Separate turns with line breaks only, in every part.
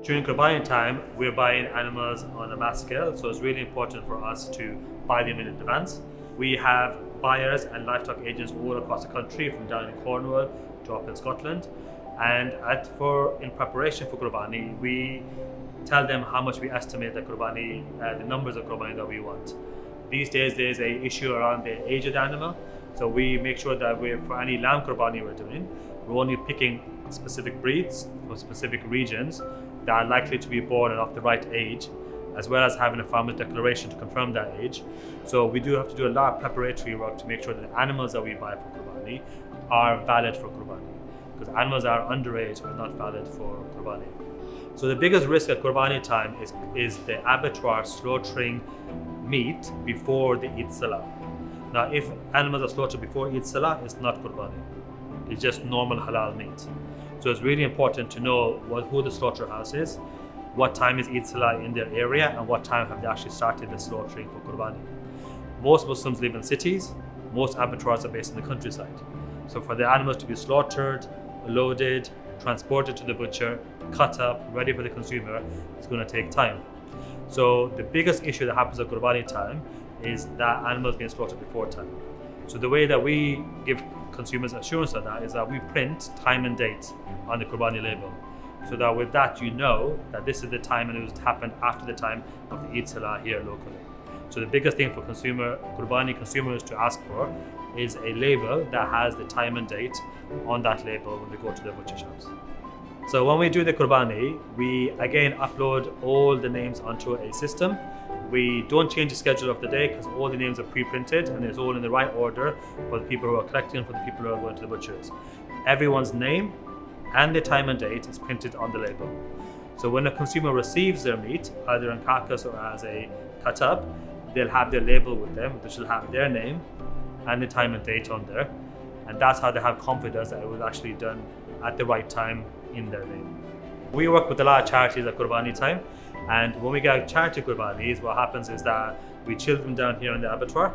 During Qurbani time, we're buying animals on a mass scale, so it's really important for us to buy them in advance. We have buyers and livestock agents all across the country, from down in Cornwall to up in Scotland. And in preparation for Qurbani, we tell them how much we estimate the Qurbani, the numbers of Qurbani that we want. These days, there's an issue around the age of the animal, so we make sure that for any lamb Qurbani we're doing, we're only picking specific breeds from specific regions that are likely to be born and of the right age, as well as having a farmer's declaration to confirm that age. So we do have to do a lot of preparatory work to make sure that the animals that we buy for Qurbani are valid for Qurbani, because animals that are underage are not valid for Qurbani. So the biggest risk at Qurbani time is the abattoir slaughtering meat before the Eid Salah. Now, if animals are slaughtered before Eid Salah, it's not Qurbani. It's just normal halal meat. So it's really important to know who the slaughterhouse is, what time is Eid Salah in their area, and what time have they actually started the slaughtering for Qurbani. Most Muslims live in cities. Most abattoirs are based in the countryside. So for the animals to be slaughtered, loaded, transported to the butcher, cut up, ready for the consumer, it's going to take time. So the biggest issue that happens at Qurbani time is that animals being slaughtered before time. So the way that we give consumers assurance of that is that we print time and date on the Qurbani label, so that with that you know that this is the time and it was happened after the time of the Eid Salah here locally. So the biggest thing for Qurbani consumers to ask for is a label that has the time and date on that label when they go to the butcher shops. So when we do the Qurbani, we again upload all the names onto a system. We don't change the schedule of the day because all the names are pre-printed and it's all in the right order for the people who are collecting and for the people who are going to the butchers. Everyone's name and the time and date is printed on the label. So when a consumer receives their meat, either in carcass or as a cut up, they'll have their label with them, which will have their name and the time and date on there. And that's how they have confidence that it was actually done at the right time in their name. We work with a lot of charities at Qurbani time, and when we get charity Qurbanis, what happens is that we chill them down here in the abattoir,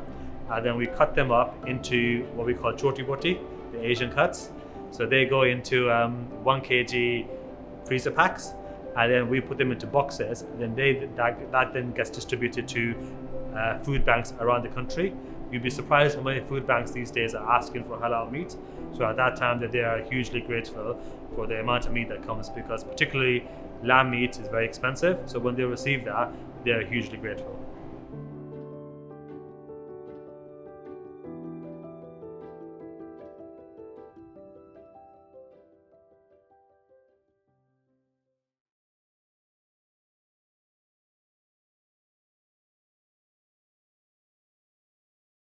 and then we cut them up into what we call choti boti, the Asian cuts. So they go into 1 kg freezer packs, and then we put them into boxes, and then that then gets distributed to food banks around the country. You'd be surprised how many food banks these days are asking for halal meat. So at that time, that they are hugely grateful for the amount of meat that comes, because particularly lamb meat is very expensive. So when they receive that, they are hugely grateful.